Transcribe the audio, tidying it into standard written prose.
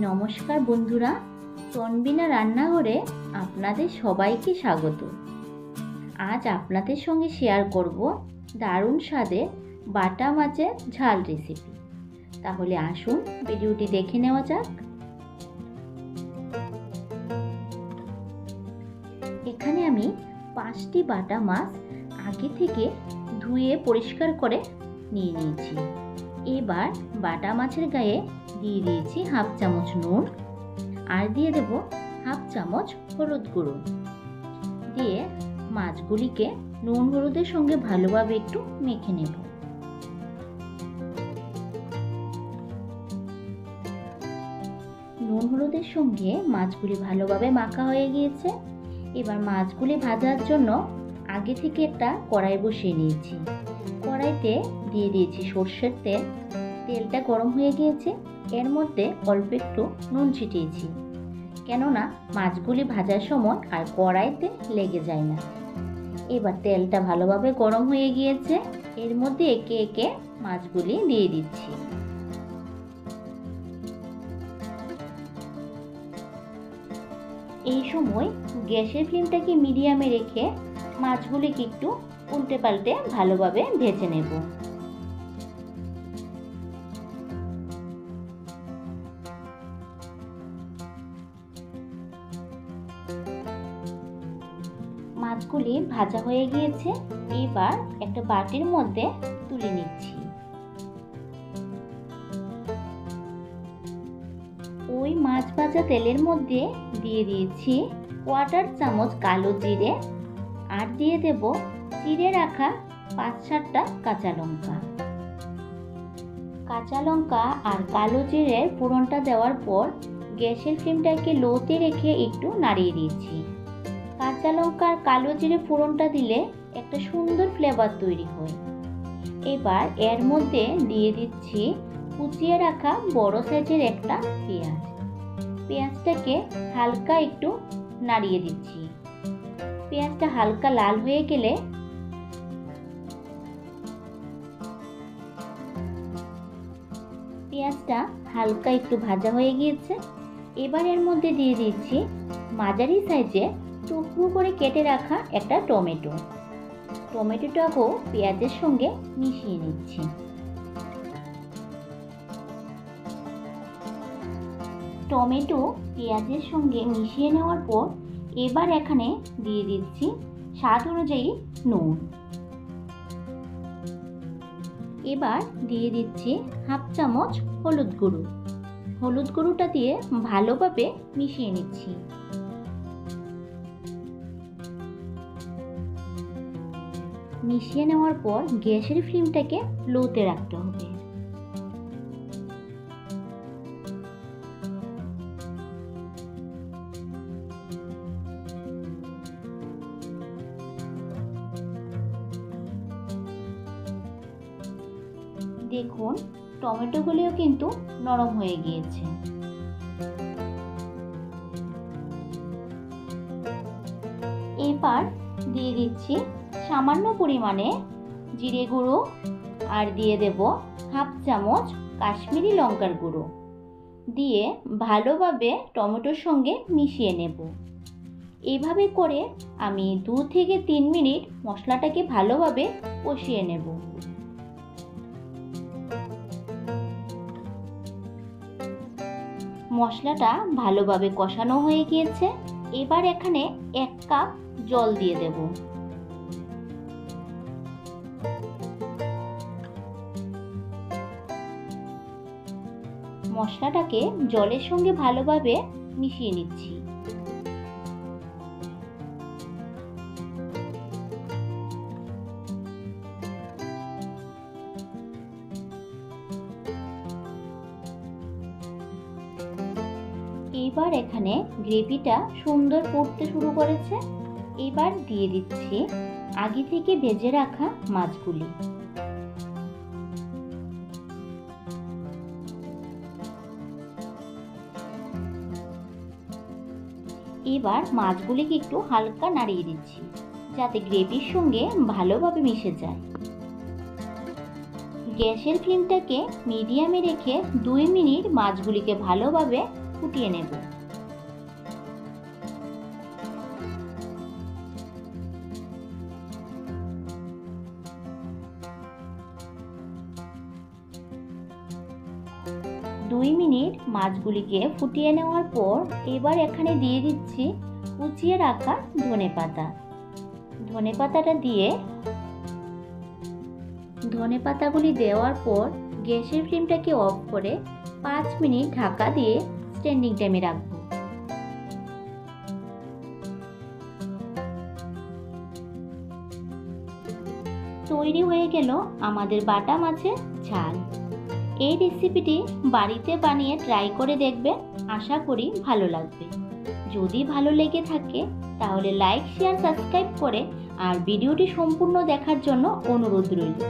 নমস্কার বন্ধুরা, তনবিনা রান্নাঘরে আপনাদের সবাইকে স্বাগত। আজ আপনাদের সঙ্গে শেয়ার করব দারুণ স্বাদের বাটা মাছের ঝাল রেসিপি। তাহলে আসুন ভিডিওটি দেখে নেওয়া যাক। এখানে আমি 5টি বাটা মাছ আগে থেকে ধুয়ে পরিষ্কার করে নিয়ে নিয়েছি। এবার বাটা মাছের গায়ে দিয়ে দিয়েছি হাফ চামচ নুন আর দিয়ে দেব হাফ চামচ হলুদ গুঁড়ো। দিয়ে মাছগুলিকে নুন হলুদের সঙ্গে ভালোভাবে একটু মেখে নেব। নুন হলুদের সঙ্গে মাছগুলি ভালোভাবে মাখা হয়ে গিয়েছে। এবার মাছগুলি ভাজার জন্য আগে থেকে একটা কড়াই বসিয়ে নিয়েছি। কড়াইতে দিয়ে দিয়েছি সর্ষের তেল। তেলটা গরম হয়ে গিয়েছে, এর মধ্যে অল্প একটু নুন ছিটিয়েছি, কেননা মাছগুলি ভাজার সময় আর কড়াইতে লেগে যায় না। এবার তেলটা ভালোভাবে গরম হয়ে গিয়েছে, এর মধ্যে একে একে মাছগুলি দিয়ে দিচ্ছি। এই সময় গ্যাসের ফ্লেমটাকে মিডিয়ামে রেখে মাছগুলিকে একটু উল্টে পাল্টে ভালোভাবে ভেজে নেব। মাছগুলি ভাজা হয়ে গিয়েছে, এবার একটা বাটির মধ্যে তুলে নিচ্ছি। ওই মাছ ভাজা তেলের মধ্যে দিয়ে দিয়েছি 1/4 চামচ কালো জিরে আর দিয়ে দেব চিড়ে রাখা 5-7টা কাঁচা লঙ্কা। কাঁচা লঙ্কা আর কালো জিরের ফোড়নটা দেওয়ার পর গ্যাসের ফ্লেমটাকে লোতে রেখে একটু নাড়িয়ে দিয়েছি। কাঁচা লঙ্কা আর কালো জিরে ফোড়নটা দিলে একটা সুন্দর ফ্লেভার তৈরি হয়। এবার এর মধ্যে দিয়ে দিচ্ছি কুচিয়ে রাখা বড় সাইজের একটা পেঁয়াজ। পেঁয়াজটাকে হালকা একটু নাড়িয়ে দিচ্ছি। পেঁয়াজটা হালকা লাল হয়ে গেলে পেঁয়াজটা হালকা একটু ভাজা হয়ে গিয়েছে। এবার এর মধ্যে দিয়ে দিচ্ছি মাঝারি সাইজে টুকরো করে কেটে রাখা একটা টমেটো। টমেটোটাকেও পেঁয়াজের সঙ্গে মিশিয়ে নিচ্ছি। টমেটো পেঁয়াজের সঙ্গে মিশিয়ে নেওয়ার পর এবার এখানে দিয়ে দিচ্ছি স্বাদ অনুযায়ী নুন। এবার দিয়ে দিচ্ছি হাফ চামচ হলুদ গুঁড়ো। হলুদ গুঁড়োটা দিয়ে ভালোভাবে মিশিয়ে নিচ্ছি। মিশিয়ে নেওয়ার পর গ্যাসের ফ্লেমটাকে লোতে রাখতে হবে। দেখুন টমেটোগুলিও কিন্তু নরম হয়ে গিয়েছে। এবার দিয়ে দিচ্ছি সামান্য পরিমাণে জিরে গুঁড়ো আর দিয়ে দেব হাফ চামচ কাশ্মীরি লঙ্কার গুঁড়ো। দিয়ে ভালোভাবে টমেটোর সঙ্গে মিশিয়ে নেব। এইভাবে করে আমি 2 থেকে 3 মিনিট মশলাটাকে ভালোভাবে কষিয়ে নেব। মশলাটা ভালোভাবে কষানো হয়ে গিয়েছে। এবার এখানে 1 কাপ জল দিয়ে দেব। মশলাটাকে জলের সঙ্গে ভালোভাবে মিশিয়ে নিচ্ছি। এবার এখানে গ্রেভিটা সুন্দর ফুটতে শুরু করেছে। এবার দিয়ে দিচ্ছি আগে থেকে ভেজে রাখা মাছগুলি। এবার মাছগুলিকে একটু হালকা নাড়িয়ে দিচ্ছি যাতে গ্রেভির সঙ্গে ভালোভাবে মিশে যায়। গ্যাসের ফ্লেমটাকে মিডিয়ামে রেখে 2 মিনিট মাছগুলিকে ভালোভাবে ফুটিয়ে নেব। দুই মিনিট মাছগুলিকে ফুটিয়ে নেওয়ার পর এবার এখানে দিয়ে দিচ্ছি কুচিয়ে রাখা ধনেপাতা। ধনেপাতাটা দিয়ে ধনেপাতাগুলি দেওয়ার পর গ্যাসের ফ্লেমটাকে অফ করে 5 মিনিট ঢাকা দিয়ে স্ট্যান্ডিং টাইমে রাখবো। তৈরি হয়ে গেল আমাদের বাটা মাছের ঝাল। এই রেসিপিটি বাড়িতে বানিয়ে ট্রাই করে দেখবেন, আশা করি ভালো লাগবে। যদি ভালো লেগে থাকে তাহলে লাইক, শেয়ার, সাবস্ক্রাইব করে আর ভিডিওটি সম্পূর্ণ দেখার জন্য অনুরোধ রইল।